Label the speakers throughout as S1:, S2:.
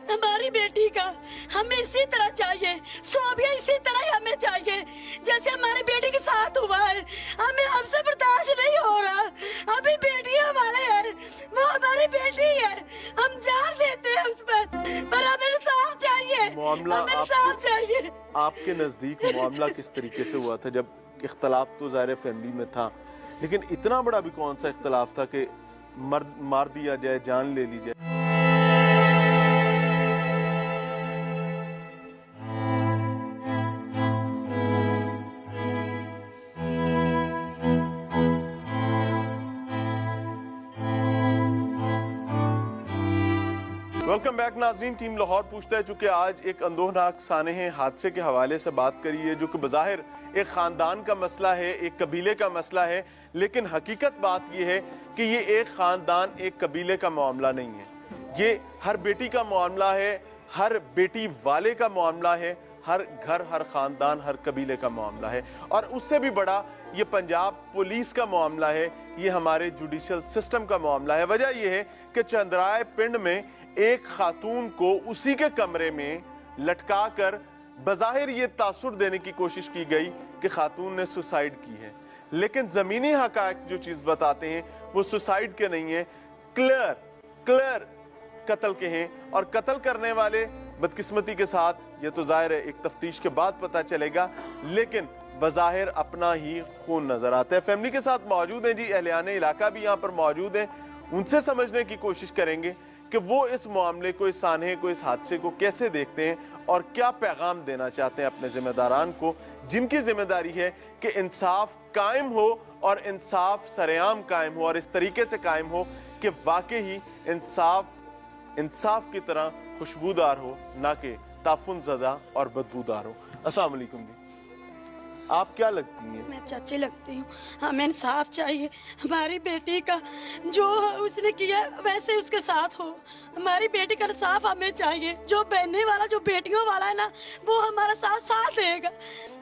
S1: हमारी बेटी का हमें इसी तरह चाहिए, सोबिया इसी तरह ही हमें चाहिए जैसे हमारी बेटी के साथ हुआ है। हमें हमसे बर्दाश्त नहीं हो रहा। अभी बेटियां वाले हैं, वो हमारी बेटी है, हम जान देते हैं उस पर हमें इंसाफ चाहिए, हमें इंसाफ चाहिए।
S2: आपके नजदीक मामला किस तरीके से हुआ था? जब इख्तलाफ तो ज़ाहिर फैमिली में था, लेकिन इतना बड़ा भी कौन सा इख्तलाफ था कि मार दिया जाए, जान ले ली जाए? वेलकम बैक नाज़रीन। टीम लाहौर पूछता है, चूंकि आज एक अंदोहनाक सानहे हादसे के हवाले से बात करी है जो कि बज़ाहिर एक ख़ानदान का मसला है, एक कबीले का मसला है, लेकिन हकीकत बात यह है कि ये एक ख़ानदान एक कबीले का मामला नहीं है। ये हर बेटी का मामला है, हर बेटी वाले का मामला है, हर घर, हर ख़ानदान, हर कबीले का मामला है। और उससे भी बड़ा ये पंजाब पुलिस का मामला है, ये हमारे जुडिशल सिस्टम का मामला है। वजह यह है कि चंद्राय पिंड में एक खातून को उसी के कमरे में लटका कर बज़ाहिर ये तासुर देने की कोशिश की गई कि खातून ने सुसाइड की है, लेकिन ज़मीनी हक़ाइक़ जो चीज़ बताते हैं वो सुसाइड के नहीं है, क्लियर कत्ल के हैं। और कत्ल करने वाले बदकिस्मती के साथ ये तो ज़ाहिर है एक तफ्तीश के बाद पता चलेगा, लेकिन बज़ाहिर अपना ही खून नजर आता है। फैमिली के साथ मौजूद हैं जी, अहलियाने इलाका भी यहाँ पर मौजूद हैं, उनसे समझने की कोशिश करेंगे कि वो इस मामले को, इस सानहे को, इस हादसे को कैसे देखते हैं और क्या पैगाम देना चाहते हैं अपने जिम्मेदारान को, जिनकी जिम्मेदारी है कि इंसाफ कायम हो और इंसाफ सरेआम कायम हो और इस तरीके से कायम हो कि वाकई ही इंसाफ की तरह खुशबूदार हो, ना कि ताफुन ज़दा और बदबूदार हो। अस्सलाम वालेकुम जी, आप क्या लगती हैं?
S1: मैं चाची लगती हूँ। हमें इंसाफ चाहिए, हमारी बेटी का जो उसने किया वैसे उसके साथ हो। हमारी बेटी का इंसाफ हमें चाहिए। जो बहने वाला, जो बेटियों वाला है ना, वो हमारा साथ देगा।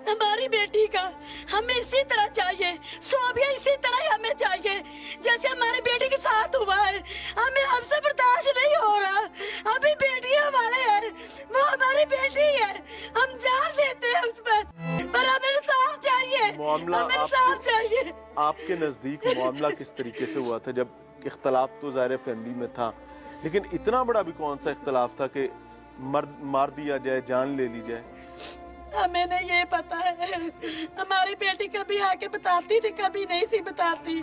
S1: हमारी बेटी का हमें इसी तरह चाहिए, सोबिया इसी तरह ही हमें चाहिए जैसे हमारी बेटी के साथ हुआ है। हमें हमसे बर्दाश्त नहीं हो रहा। अभी बेटियां वाले हैं, वो हमारी बेटी है, हम जान देते हैं उस पर हमें इंसाफ चाहिए, हमें इंसाफ चाहिए।
S2: आपके नजदीक मामला किस तरीके से हुआ था? जब इख्तलाफ तो ज़ाहिर फैमिली में था, लेकिन इतना बड़ा भी कौन सा इख्तलाफ था कि मार दिया जाए, जान ले ली जाए?
S1: हमें नहीं ये पता है। हमारी बेटी कभी आके बताती थी, कभी नहीं सी बताती,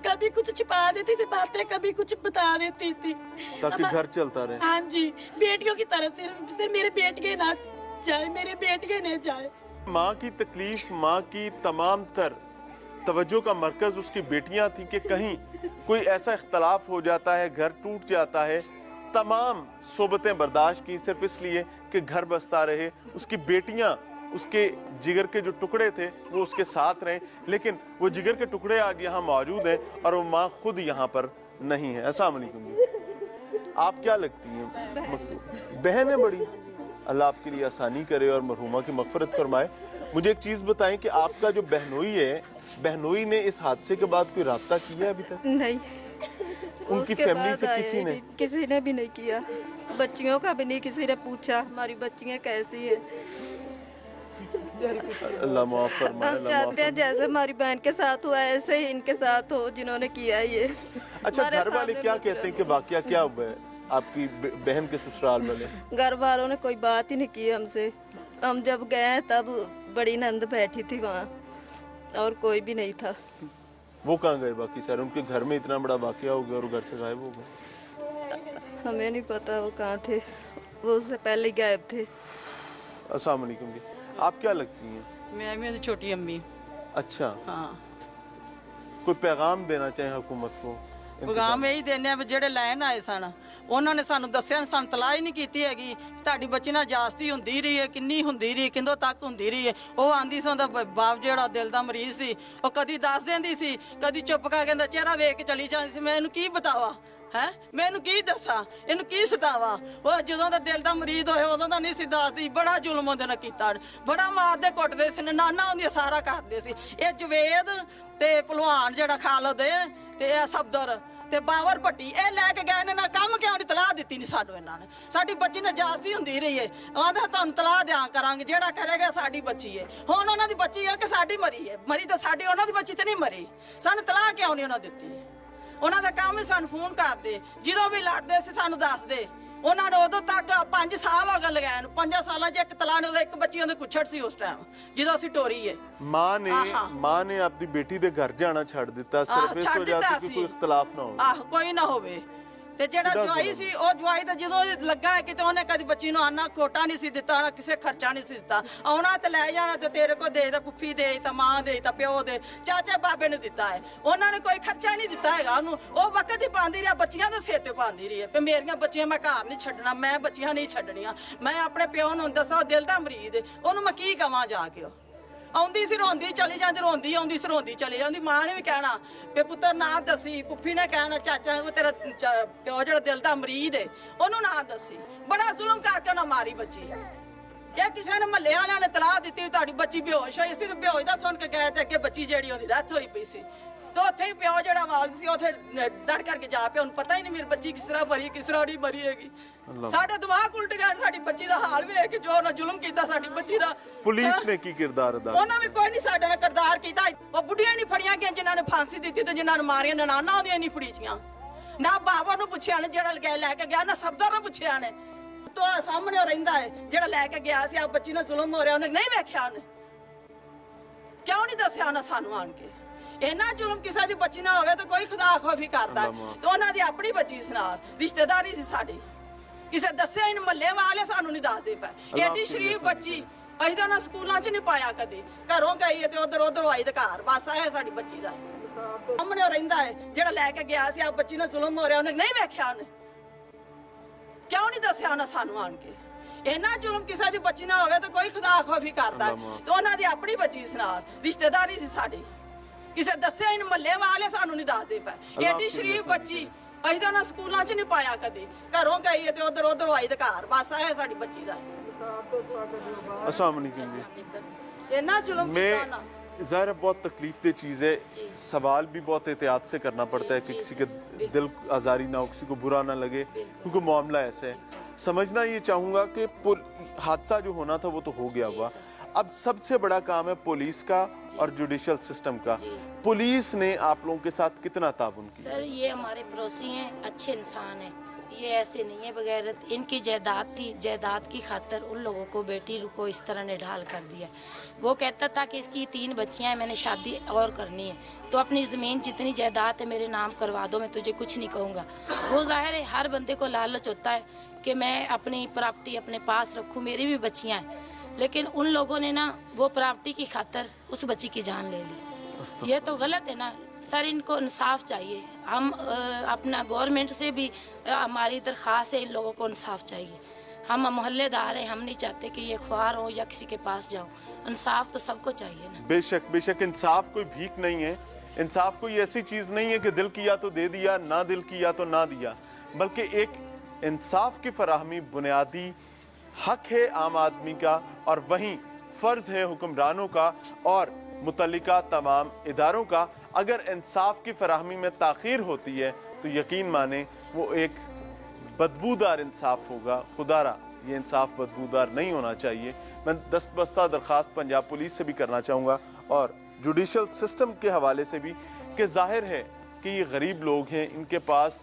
S1: कभी कुछ छिपा देती थी बातें, कभी कुछ बता देती थी
S2: ताकि घर चलता रहे।
S1: हाँ जी, बेटियों की तरफ सिर्फ मेरे बेटियां ना जाए, मेरे बेटियां नहीं जाए।
S2: माँ की तकलीफ, माँ की तमाम तर तवज्जो का मरकज उसकी बेटियां थी कि कहीं कोई ऐसा इख्तलाफ हो जाता है, घर टूट जाता है, तमाम सोबतें बर्दाश्त की सिर्फ इसलिए कि घर बसता रहे। उसकी बेटियां, उसके जिगर के जो टुकड़े थे वो उसके साथ रहे, लेकिन वो जिगर के टुकड़े आज यहाँ मौजूद हैं और वो माँ खुद यहाँ पर नहीं है। अस्सलाम वालेकुम। आप क्या लगती हैं? बहन है बड़ी, अल्लाह आपके लिए आसानी करे और मरहुमा की मगफरत फरमाए। मुझे एक चीज़ बताएं कि आपका जो बहनोई है, बहनोई ने इस हादसे के बाद कोई राब्ता किया है अभी तक?
S3: नहीं,
S2: उनकी फैमिली से
S3: किसी ने भी नहीं किया, बच्चियों का भी नहीं किसी ने पूछा हमारी बच्चियां कैसी है।
S2: अल्लाह माफ फरमाए।
S3: हम चाहते हैं जैसे हमारी बहन के साथ हुआ ऐसे ही इनके साथ हो जिन्होंने किया ये।
S2: अच्छा, घर वाले क्या कहते हैं कि वाकया क्या हुआ है आपकी बहन के ससुराल वाले?
S3: घर वालों ने कोई बात ही नहीं की हमसे। हम जब गए तब बड़ी नंद बैठी थी वहाँ और कोई भी नहीं था।
S2: वो कहाँ गए बाकी सारे? उनके घर में इतना बड़ा वाकया हो गया और घर से गायब हो गए।
S3: हमें नहीं पता वो कहाँ थे, वो उससे पहले ही गायब थे।
S2: अस्सलाम वालेकुम जी, आप क्या लगती हैं?
S4: मैं मेरी छोटी अम्मी।
S2: अच्छा,
S4: हाँ,
S2: कोई पैगाम देना चाहे हुकूमत को?
S4: पैगाम यही देने ਜਿਹੜੇ ਲੈਣ ਆਏ ਸਨ ਉਹਨਾਂ ਨੇ ਸਾਨੂੰ ਦੱਸਿਆ, ਸਾਨੂੰ ਤਲਾਹ ਹੀ ਨਹੀਂ ਕੀਤੀ ਹੈਗੀ। ਤੁਹਾਡੀ ਬੱਚੀ ਨਾਲ ਜਾਸਤੀ ਹੁੰਦੀ ਰਹੀ ਹੈ, ਕਿੰਨੀ ਹੁੰਦੀ ਰਹੀ, ਕਿੰਦੋਂ ਤੱਕ ਹੁੰਦੀ ਰਹੀ ਹੈ। ਉਹ ਆਂਦੀ ਸੀ, ਉਹਦਾ ਬਾਪ ਜਿਹੜਾ ਦਿਲ ਦਾ ਮਰੀਜ਼ ਸੀ, ਉਹ ਕਦੀ ਦੱਸ ਦਿੰਦੀ ਸੀ, ਕਦੀ ਚੁੱਪ ਕਰਕੇ ਇਹਦਾ ਚਿਹਰਾ ਵੇਖ ਕੇ ਚਲੀ ਜਾਂਦੀ ਸੀ। ਮੈਂ ਇਹਨੂੰ ਕੀ ਬਤਾਵਾ ਹੈ, ਮੈਂ ਇਹਨੂੰ ਕੀ ਦੱਸਾਂ, ਇਹਨੂੰ ਕੀ ਸਤਾਵਾ। ਉਹ ਜਦੋਂ ਦਾ ਦਿਲ ਦਾ ਮਰੀਜ਼ ਹੋਇਆ ਉਦੋਂ ਦਾ ਨਹੀਂ ਸੀ ਦੱਸਦੀ। ਬੜਾ ਜ਼ੁਲਮ ਉਹਦੇ ਨਾਲ ਕੀਤਾ, ਬੜਾ ਮਾਰਦੇ ਕੁੱਟਦੇ ਸੀ, ਨਾਨਾ ਹੁੰਦੀਆਂ ਸਾਰਾ ਕਰਦੇ ਸੀ। ਇਹ ਜਵੇਦ ਤੇ ਭਲਵਾਨ ਜਿਹੜਾ ਖਾਲਦ ਤੇ ਇਹ ਸਬਦਰ ਤੇ ਬਾਵਰ ਭੱਟੀ ਇਹ ਲੈ ਕੇ ਗਏ ਨੇ ਨਾ ਕੰਮ ਕਿਉਂ ਨਹੀਂ ਤਲਾਹ ਦਿੱਤੀ ਨਹੀਂ ਸਾਨੂੰ ਇਹਨਾਂ ਨੇ ਸਾਡੀ ਬੱਚੀ ਨਜਾਇਜ਼ ਹੁੰਦੀ ਰਹੀ ਏ ਆਂਦਾ ਤੁਹਾਨੂੰ ਤਲਾਹ ਦਿਆਂ ਕਰਾਂਗੇ ਜਿਹੜਾ ਕਰੇਗਾ ਸਾਡੀ ਬੱਚੀ ਏ ਹੁਣ ਉਹਨਾਂ ਦੀ ਬੱਚੀ ਆ ਕਿ ਸਾਡੀ ਮਰੀ ਏ ਮਰੀ ਤਾਂ ਸਾਡੀ ਉਹਨਾਂ ਦੀ ਬੱਚੀ ਤੇ ਨਹੀਂ ਮਰੀ ਸਾਨੂੰ ਤਲਾਹ ਕਿਉਂ ਨਹੀਂ ਉਹਨਾਂ ਦਿੱਤੀ ਉਹਨਾਂ ਦਾ ਕੰਮ ਹੀ ਸਾਨੂੰ ਫੋਨ ਕਰਦੇ ਜਦੋਂ ਵੀ ਲੜਦੇ ਸੀ ਸਾਨੂੰ ਦੱਸਦੇ ਉਹਨਾਂ ਨੇ ਉਦੋਂ ਤੱਕ 5 ਸਾਲ ਹੋ ਗਏ ਲਗਾਏ ਨੂੰ 5 ਸਾਲਾਂ 'ਚ ਇੱਕ ਤਲਾਹ ਨੇ ਉਹਦਾ ਇੱਕ ਬੱਚੀ ਉਹਦੇ ਕੁੱਛੜ ਸੀ ਉਸ ਟਾਈਮ ਜਦੋਂ ਅਸੀਂ ਟੋਰੀ ਏ
S2: ਮਾਂ ਨੇ ਆਪਣੀ ਬੇਟੀ ਦੇ ਘਰ ਜਾਣਾ ਛੱਡ ਦਿੱਤਾ ਸਿਰਫ ਇਸ ਵਜ੍ਹਾ ਤੋਂ ਕਿ ਕੋਈ ਇਖਤਲਾਫ ਨਾ ਹੋਵੇ
S4: ਆਹ ਕੋਈ ਨਾ ਹੋਵੇ ਤੇ ਜਿਹੜਾ ਜਵਾਈ ਸੀ ਉਹ ਜਵਾਈ ਤਾਂ ਜਦੋਂ ਲੱਗਾ ਕਿਤੇ ਉਹਨੇ ਕਦੀ ਬੱਚੀ ਨੂੰ ਆਨਾ ਕੋਟਾ ਨਹੀਂ ਸੀ ਦਿੱਤਾ ਨਾ ਕਿਸੇ ਖਰਚਾ ਨਹੀਂ ਸੀ ਦਿੱਤਾ ਆਉਣਾ ਤੇ ਲੈ ਜਾਣਾ ਤੇ ਤੇਰੇ ਕੋ ਦੇ ਤਾਂ ਪੁੱਫੀ ਦੇ ਤਾਂ ਮਾਂ ਦੇ ਤਾਂ ਪਿਓ ਦੇ ਚਾਚਾ ਬਾਬੇ ਨੇ ਦਿੱਤਾ ਹੈ ਉਹਨਾਂ ਨੇ ਕੋਈ ਖਰਚਾ ਨਹੀਂ ਦਿੱਤਾ ਹੈਗਾ ਉਹਨੂੰ ਉਹ ਵਕਤ ਹੀ ਪਾਉਂਦੀ ਰਹੀ ਬੱਚੀਆਂ ਦੇ ਸਿਰ ਤੇ ਪਾਉਂਦੀ ਰਹੀ ਹੈ ਮੇਰੀਆਂ ਬੱਚੀਆਂ ਮੈਂ ਘਰ ਨਹੀਂ ਛੱਡਣਾ ਮੈਂ ਬੱਚੀਆਂ ਨਹੀਂ ਛੱਡਣੀਆਂ ਮੈਂ ਆਪਣੇ ਪਿਓ ਨੂੰ ਦੱਸਾਂ ਦਿਲ ਦਾ ਮਰੀਜ਼ ਹੈ ਉਹਨੂੰ ਮੈਂ ਕੀ ਕਵਾਂ ਜਾ ਕੇ ਆਉਂਦੀ ਸੀ ਰੋਂਦੀ ਚਲੀ ਜਾਂਦੀ ਰੋਂਦੀ ਆਉਂਦੀ ਸੀ ਰੋਂਦੀ ਚਲੀ ਜਾਂਦੀ ਮਾਂ ਨੇ ਵੀ ਕਹਿਣਾ ਵੀ ਪੁੱਤਰ ਨਾ ਦੱਸੀ ਪੁੱਫੀ ਨੇ ਕਹਿਣਾ ਚਾਚਾ ਉਹ ਤੇਰਾ ਪਿਓ ਜਿਹੜਾ ਦਿਲ ਦਾ ਮਰੀਜ਼ ਏ ਉਹਨੂੰ ਨਾ ਦੱਸੀ ਬੜਾ ਜ਼ੁਲਮ ਕਰਕੇ ਉਹਨਾਂ ਮਾਰੀ ਬੱਚੀ ਇਹ ਕਿਸੇ ਨੇ ਮਹੱਲੇ ਵਾਲਿਆਂ ਨੇ ਤਲਾਹ ਦਿੱਤੀ ਤੁਹਾਡੀ ਬੱਚੀ ਬੇਹੋਸ਼ ਹੋਈ ਸੀ ਤੇ ਬੇਹੋਸ਼ ਦਾ ਸੁਣ ਕੇ ਗਏ ਤੇ ਅੱਗੇ ਬੱਚੀ ਜਿਹੜੀ ਉਹਦੀ ਡੈਥ ਹੋਈ ਪਈ ਸੀ ਤੇ ਉੱਥੇ ਹੀ ਪਿਓ ਜਿਹੜਾ ਆਵਾਜ਼ ਸੀ ਉੱਥੇ ਡਰ ਕਰਕੇ ਜਾ ਪਿਆ ਉਹਨੂੰ ਪਤਾ ਹੀ ਨਹੀਂ ਮੇਰੀ ਬੱਚੀ ਕਿਸ ਤਰ੍ਹਾਂ ਮਰੀ ਕਿਸ ਤਰ੍ਹਾਂ ਨਹੀਂ ਮਰੀ ਹੈਗੀ ਸਾਡੇ ਦਿਮਾਗ ਉਲਟ ਗਏ ਸਾਡੀ ਬੱਚੀ ਦਾ ਹਾਲ ਵੇਖ ਕੇ ਜੋ ਉਹਨਾਂ ਜ਼ੁਲਮ ਕੀਤਾ ਸਾਡੀ ਬੱਚੀ ਦਾ
S2: ਪੁਲਿਸ ਨੇ ਕੀ ਕਿਰਦਾਰ ਅਦਾ
S4: ਉਹਨਾਂ ਵੀ ਕੋਈ ਨਹੀਂ ਸਾਡੇ ਨਾਲ ਕਿਰਦਾਰ ਕੀਤਾ ਉਹ ਬੁੱਢੀਆਂ ਨਹੀਂ ਫੜੀਆਂ ਗਈਆਂ ਜਿਨ੍ਹਾਂ ਨੇ ਫਾਂਸੀ ਦਿੱਤੀ ਤੇ ਜਿਨ੍ਹਾਂ ਨੇ ਮਾਰੀਆਂ ਨਨਾਣਾ ਉਹਦੀਆਂ ਨਹੀਂ ਫੜੀਆਂ ਨਾ ਬਾਬਾ ਨੂੰ ਪੁੱਛਿਆ ਨੇ ਜਿਹੜਾ ਲੈ ਕੇ ਗਿਆ ਨਾ ਸਬਦਾਰ ਨੂੰ ਪੁੱਛਿਆ ਨੇ ਤੋਂ ਸਾਹਮਣੇ ਰਹਿੰਦਾ ਹੈ ਜਿਹੜਾ ਲੈ ਕੇ ਗਿਆ ਸੀ ਆ ਬੱਚੀ ਨਾਲ ਜ਼ੁਲਮ ਹੋ ਰਿਹਾ ਉਹਨੇ ਨਹੀਂ ਵੇਖਿਆ ਉਹਨੇ ਕਿਉਂ ਨਹੀਂ ਦੱਸਿਆ ਉਹਨਾਂ ਸਾਨੂੰ ਆਣ ਕੇ ਇਹਨਾਂ ਜ਼ੁਲਮ ਕਿਸੇ ਦੀ ਬੱਚੀ ਨਾ ਹੋਵੇ ਤਾਂ ਕੋਈ ਖੁਦਾ ਖੌਫੀ ਕਰਦਾ ਤੇ ਉਹਨਾਂ ਦੀ ਆਪਣੀ ਬੱਚੀ ਸੀ ਨਾਲ ਰਿਸ਼ਤੇਦਾਰੀ ਸੀ ਸਾਡੀ ਕਿਸੇ ਦੱਸਿਆ ਇਹਨ ਮੱਲੇ ਵਾਲੇ ਸਾਨੂੰ ਨਹੀਂ ਦੱਸਦੇ ਪਏ ਐਡੀ ਸ਼ਰੀਫ ਬੱਚੀ ਅਸੀਂ ਤਾਂ ਉਹਨਾਂ ਸਕੂਲਾਂ 'ਚ ਨਹੀਂ ਪਾਇਆ ਕਦੇ ਘਰੋਂ ਗਈ ਤੇ ਉਧਰ ਆਈ ਤੇ ਘਰ ਬਸ ਆਇਆ ਸਾਡੀ ਬੱਚੀ ਦਾ ਸਾਹਮਣੇ ਰਹਿੰਦਾ ਹੈ ਜਿਹੜਾ ਲੈ ਕੇ ਗਿਆ ਸੀ ਆ ਬੱਚੀ ਨਾਲ ਜ਼ੁਲਮ ਹੋ ਰਿਹਾ ਉਹਨੇ ਨਹੀਂ ਵੇਖਿਆ ਉਹਨੇ ਕਿਉਂ ਨਹੀਂ ਦੱਸਿਆ ਉਹਨਾਂ ਸਾਨੂੰ ਆਣ ਕੇ ਇਹਨਾਂ ਜ਼ੁਲਮ ਕਿਸੇ ਦੀ ਬੱਚੀ ਨਾ ਹੋਵੇ ਤਾਂ ਕੋਈ ਖੁਦਾ ਖੌਫੀ ਕਰਦਾ ਤੇ ਉਹਨਾਂ ਦੀ ਆਪਣੀ ਬੱਚੀ ਸੀ ਨਾਲ ਰਿਸ਼ਤੇਦਾਰੀ ਸੀ ਸਾਡੀ ਕਿਸੇ ਦੱਸਿਆ ਇਹਨ ਮੱਲੇ ਵਾਲੇ ਸਾਨੂੰ ਨਹੀਂ ਦੱਸਦੇ ਪਏ ਐਡੀ ਸ਼ਰੀਫ ਬੱਚੀ ਅਸੀਂ ਤਾਂ ਉਹਨਾਂ ਸਕੂਲਾਂ 'ਚ ਨਹੀਂ ਪਾਇਆ ਕਦੇ ਘਰੋਂ ਗਈ ਤੇ ਉਧਰ ਆਈ ਤੇ ਘਰ ਬਸ ਆਇਆ ਸਾਡੀ ਬੱਚੀ ਦਾ
S2: अस्सलाम वालेकुम जी
S4: ਇਹਨਾਂ ਜ਼ੁਲਮ ਕੀਤਾ ਨਾ
S2: ज़ाहिर है बहुत तकलीफ दे चीज़ है सवाल भी बहुत एहतियात से करना पड़ता है कि किसी के दिल आज़ारी ना हो किसी को बुरा ना लगे क्योंकि मामला ऐसा है समझना ये चाहूँगा कि हादसा जो होना था वो तो हो गया हुआ अब सबसे बड़ा काम है पुलिस का और जुडिशल सिस्टम का पुलिस ने आप लोगों के साथ कितना ताउन किया
S1: सर ये हमारे पड़ोसी हैं अच्छे इंसान हैं ये ऐसे नहीं है बगैरत इनकी जायदाद थी जायदाद की खातर उन लोगों को बेटी को इस तरह ने ढाल कर दिया वो कहता था कि इसकी 3 बच्चियां हैं मैंने शादी और करनी है तो अपनी ज़मीन जितनी जायदाद है मेरे नाम करवा दो मैं तुझे कुछ नहीं कहूँगा वो ज़ाहिर है हर बंदे को लालच होता है कि मैं अपनी प्रॉपर्टी अपने पास रखूँ मेरी भी बच्चियाँ हैं लेकिन उन लोगों ने ना वो प्रॉपर्टी की खातर उस बच्ची की जान ले ली ये तो गलत है ना सर इनको इंसाफ चाहिए हम अपना गवर्नमेंट से भी हमारी दरख्वास्त है इन लोगों को इंसाफ चाहिए हम मोहल्लेदार हैं हम नहीं चाहते कि ये ख्वार हो या किसी के पास जाओ इंसाफ तो सबको चाहिए ना
S2: बेशक इंसाफ कोई भीख नहीं है इंसाफ कोई ऐसी चीज़ नहीं है कि दिल किया तो दे दिया ना दिल किया तो ना दिया बल्कि एक इंसाफ की फराहमी बुनियादी हक है आम आदमी का और वहीं फ़र्ज़ है हुक्मरानों का और मुतल्लिका तमाम इदारों का अगर इंसाफ की फराहमी में ताख़ीर होती है तो यकीन माने वो एक बदबूदार इंसाफ होगा खुदारा ये इंसाफ बदबूदार नहीं होना चाहिए मैं दस्तबस्ता दरख्वास्त पंजाब पुलिस से भी करना चाहूँगा और जुडिशल सिस्टम के हवाले से भी कि जाहिर है कि ये गरीब लोग हैं इनके पास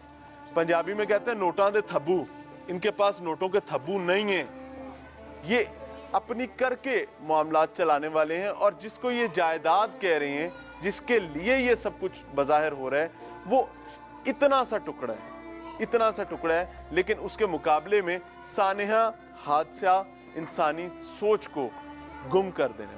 S2: पंजाबी में कहते हैं नोटां दे थब्बू इनके पास नोटों के थब्बू नहीं हैं ये अपनी करके मामलात चलाने वाले हैं और जिसको ये जायदाद कह रहे हैं जिसके लिए ये सब कुछ बज़ाहिर हो रहा है वो इतना सा टुकड़ा है लेकिन उसके मुकाबले में सानेहा हादसा इंसानी सोच को गुम कर देने